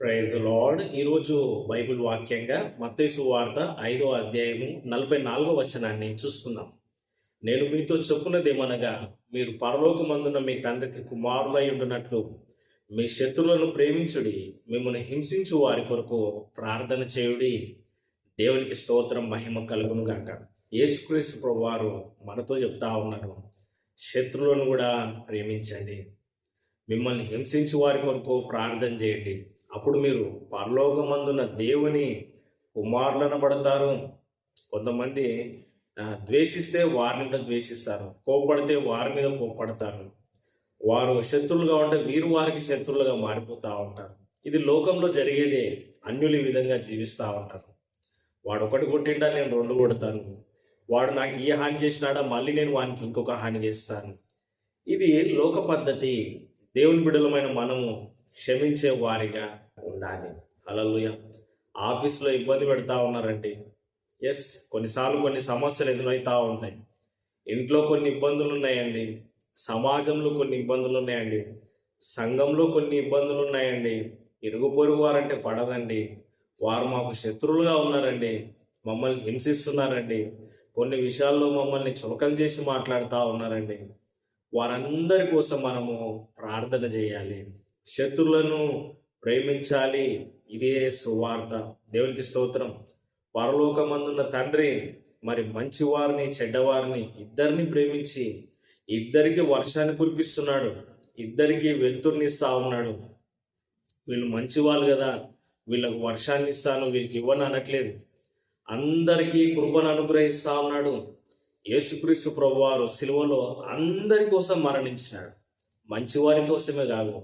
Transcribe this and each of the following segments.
Praise lord. ఈరోజు Bible వాక్యంగా మత్తయి సువార్త 5వ అధ్యాయము 44వ వచనాన్ని చూసుకుందాం. నేను మీతో చెప్పున్నదేమనగా, మీరు పరలోకమందున్న మీ తండ్రికి కుమారులై ఉండునట్లు మీ శత్రువులను ప్రేమించుడి, మిమ్మల్ని హింసించు వారి కొరకు ప్రార్థన చేయుడి. దేవునికి స్తోత్రం, మహిమ కలుగును గాక. యేసుక్రీస్తు ప్రభువారు మనతో చెప్తా ఉన్నారు, శత్రువులను కూడా ప్రేమించండి, మిమ్మల్ని హింసించు వారి కొరకు ప్రార్థన చేయండి, అప్పుడు మీరు పరలోకమందున్న దేవుని కుమారులను పడతారు. కొంతమంది ద్వేషిస్తే వారిని కూడా ద్వేషిస్తారు, కోపడితే వారి మీద కోపడతారు. వారు శత్రువులుగా ఉంటే వీరు వారికి శత్రువులుగా మారిపోతూ ఉంటారు. ఇది లోకంలో జరిగేదే. అన్యులు ఈ విధంగా జీవిస్తూ ఉంటారు. వాడు ఒకటి కొట్టిండా, నేను రెండు కొడతాను. వాడు నాకు ఈ హాని చేసినాడా, మళ్ళీ నేను వానికి ఇంకొక హాని చేస్తాను. ఇది లోక పద్ధతి. దేవుని బిడ్డలమైన మనము క్షమించే వారిగా ఉండాలి. హల్లెలూయా. ఆఫీస్లో ఇబ్బంది పెడతా ఉన్నారండి. ఎస్, కొన్నిసార్లు కొన్ని సమస్యలు ఎదురవుతూ ఉంటాయి. ఇంట్లో కొన్ని ఇబ్బందులు ఉన్నాయండి, సమాజంలో కొన్ని ఇబ్బందులు ఉన్నాయండి, సంఘంలో కొన్ని ఇబ్బందులు ఉన్నాయండి. ఇరుగు పొరుగు వారంటే పడదండి, వారు మాకు శత్రువులుగా ఉన్నారండి, మమ్మల్ని హింసిస్తున్నారండి, కొన్ని విషయాల్లో మమ్మల్ని చులకన చేసి మాట్లాడుతూ ఉన్నారండి. వారందరి కోసం మనము ప్రార్థన చేయాలి, శత్రువులను ప్రేమించాలి. ఇదే సువార్త. దేవునికి స్తోత్రం. పరలోకమందున్న తండ్రి మరి మంచివారిని చెడ్డవారిని ఇద్దరిని ప్రేమించి ఇద్దరికి వర్షాన్ని కురిపిస్తున్నాడు, ఇద్దరికి వెలుతురునిస్తా ఉన్నాడు. వీళ్ళు మంచివాళ్ళు కదా, వీళ్ళకు వర్షాన్ని ఇస్తాను, వీళ్ళకి ఇవ్వను అనట్లేదు. అందరికీ కృపను అనుగ్రహిస్తా ఉన్నాడు. యేసుక్రీస్తు ప్రభువారు సిలువలో అందరి కోసం మరణించినాడు. మంచివారి కోసమే కాదు,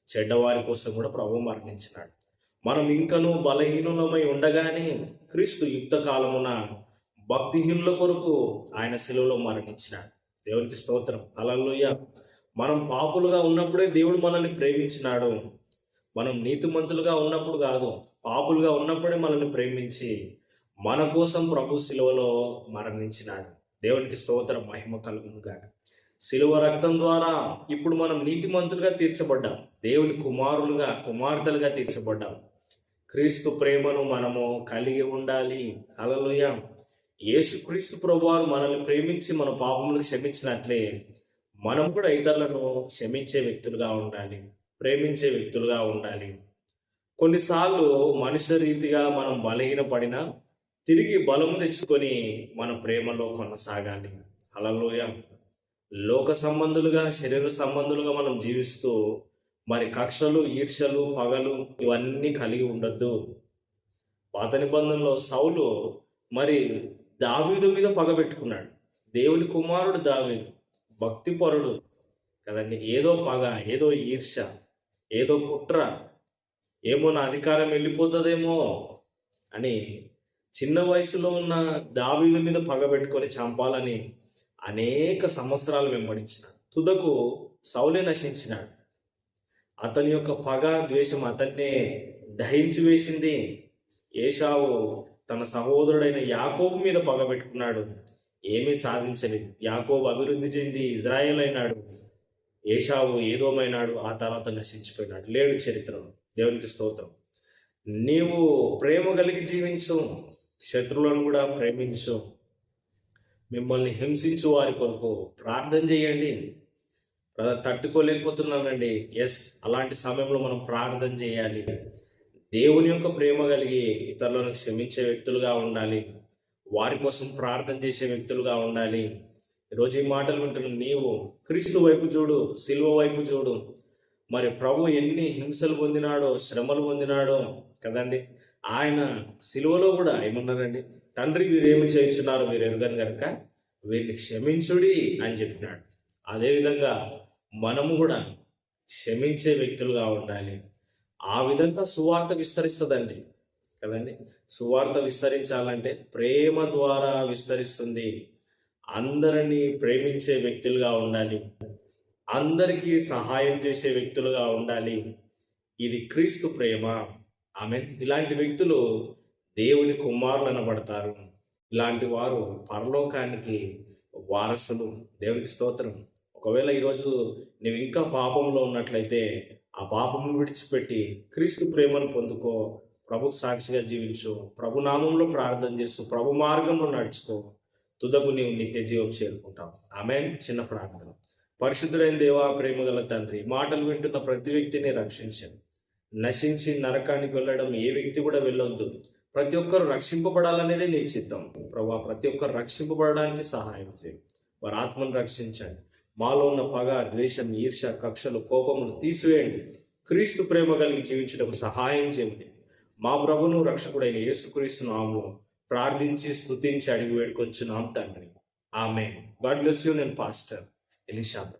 చెడ్డవారి కోసం కూడా ప్రభు మరణించినాడు. మనం ఇంకనూ బలహీనులమై ఉండగానే క్రీస్తు యుక్త కాలమున భక్తిహీనుల కొరకు ఆయన సిలువలో మరణించినాడు. దేవునికి స్తోత్రం. హల్లెలూయా. మనం పాపులుగా ఉన్నప్పుడే దేవుడు మనల్ని ప్రేమించినాడు. మనం నీతిమంతులుగా ఉన్నప్పుడు కాదు, పాపులుగా ఉన్నప్పుడే మనల్ని ప్రేమించి మన కోసం ప్రభు సిలువలో మరణించినాడు. దేవునికి స్తోత్రం, మహిమ కలుగును గాక. శిలువ రక్తం ద్వారా ఇప్పుడు మనం నీతిమంతులుగా తీర్చబడ్డాం, దేవుని కుమారులుగా కుమార్తెలుగా తీర్చబడ్డాం. క్రీస్తు ప్రేమను మనము కలిగి ఉండాలి. హల్లెలూయా. యేసుక్రీస్తు ప్రభువారు మనల్ని ప్రేమించి మన పాపములను క్షమించినట్లే మనం కూడా ఇతరులను క్షమించే వ్యక్తులుగా ఉండాలి, ప్రేమించే వ్యక్తులుగా ఉండాలి. కొన్నిసార్లు మనుష్య రీతిగా మనం బలహీనపడినా తిరిగి బలము తెచ్చుకొని మన ప్రేమలో కొనసాగాలి. హల్లెలూయా. లోక సంబంధులుగా, శరీర సంబంధులుగా మనం జీవిస్తూ మరి కక్షలు, ఈర్ష్యలు, పగలు ఇవన్నీ కలిగి ఉండొద్దు. పాత నిబంధనలో సౌలు మరి దావీదు మీద పగ పెట్టుకున్నాడు. దేవుని కుమారుడు దావీదు భక్తిపరుడు కదండి. ఏదో పగ, ఏదో ఈర్ష్య, ఏదో కుట్ర, ఏమో నా అధికారం వెళ్ళిపోతుందేమో అని చిన్న వయసులో ఉన్న దావీదు మీద పగ పెట్టుకొని చంపాలని అనేక సంవత్సరాలు వెంబడించినాడు. తుదకు సౌలే నశించినాడు. అతని యొక్క పగ, ద్వేషం అతన్నే దహించి వేసింది. ఏశావు తన సహోదరుడైన యాకోబు మీద పగ పెట్టుకున్నాడు, ఏమీ సాధించలేదు. యాకోబు అభివృద్ధి చెంది ఇజ్రాయేల్ అయినాడు, ఏశావు ఏదోమైనాడు, ఆ తర్వాత నశించిపోయినాడు. లేడు చరిత్రలో. దేవునికి స్తోత్రం. నీవు ప్రేమ కలిగి జీవించు, శత్రువులను కూడా ప్రేమించు, మిమ్మల్ని హింసించు వారి కొరకు ప్రార్థన చేయండి. తట్టుకోలేకపోతున్నానండి, ఎస్, అలాంటి సమయంలో మనం ప్రార్థన చేయాలి. దేవుని యొక్క ప్రేమ కలిగి ఇతరులను క్షమించే వ్యక్తులుగా ఉండాలి, వారి కోసం ప్రార్థన చేసే వ్యక్తులుగా ఉండాలి. ఈరోజు ఈ మాటలు వింటున్న నీవు క్రీస్తు వైపు చూడు, సిలువ వైపు చూడు. మరి ప్రభు ఎన్ని హింసలు పొందినాడో, శ్రమలు పొందినాడో కదండి. ఆయన సిలువలో కూడా ఏమన్నారండి, తండ్రి వీరేమి చేయించున్నారు వీరు ఎరుగని కనుక వీరిని క్షమించుడి అని చెప్పినాడు. అదేవిధంగా మనము కూడా క్షమించే వ్యక్తులుగా ఉండాలి. ఆ విధంగా సువార్త విస్తరిస్తుందండి కదండి. సువార్త విస్తరించాలంటే ప్రేమ ద్వారా విస్తరిస్తుంది. అందరినీ ప్రేమించే వ్యక్తులుగా ఉండాలి, అందరికీ సహాయం చేసే వ్యక్తులుగా ఉండాలి. ఇది క్రీస్తు ప్రేమ. ఆమేన్. ఇలాంటి వ్యక్తులు దేవుని కుమారులు అనబడతారు. ఇలాంటి వారు పరలోకానికి వారసులు. దేవునికి స్తోత్రం. ఒకవేళ ఈరోజు నువ్వు ఇంకా పాపంలో ఉన్నట్లయితే ఆ పాపమును విడిచిపెట్టి క్రీస్తు ప్రేమను పొందుకో, ప్రభుకు సాక్షిగా జీవించు, ప్రభు నామంలో ప్రార్థన చేస్తూ ప్రభు మార్గంలో నడుచుకో. తుదకు నీవు నిత్య జీవం చేరుకుంటావు. ఆమేన్. చిన్న ప్రార్థన. పరిశుద్ధుడైన దేవా, ప్రేమగల తండ్రి, మాటలు వింటున్న ప్రతి వ్యక్తిని రక్షించండి. నశించి నరకానికి వెళ్ళడం ఏ వ్యక్తి కూడా వెళ్ళొద్దు. ప్రతి ఒక్కరు రక్షింపబడాలనేదే నీ చిత్తం. ప్రభా, ప్రతి ఒక్కరు రక్షింపబడడానికి సహాయం చేయి. వారి ఆత్మను రక్షించండి. మాలో ఉన్న పగ, ద్వేషం, ఈర్ష, కక్షలు, కోపమును తీసివేయండి. క్రీస్తు ప్రేమ కలిగి జీవించడానికి సహాయం చేయండి. మా ప్రభును రక్షకుడైన యేసుక్రీస్తు నామములో ప్రార్థించి స్తుతించి అడిగి వేడుకొచ్చున్నాం తండ్రి. ఆమేన్. God bless you. నేను పాస్టర్ ఎలీషా.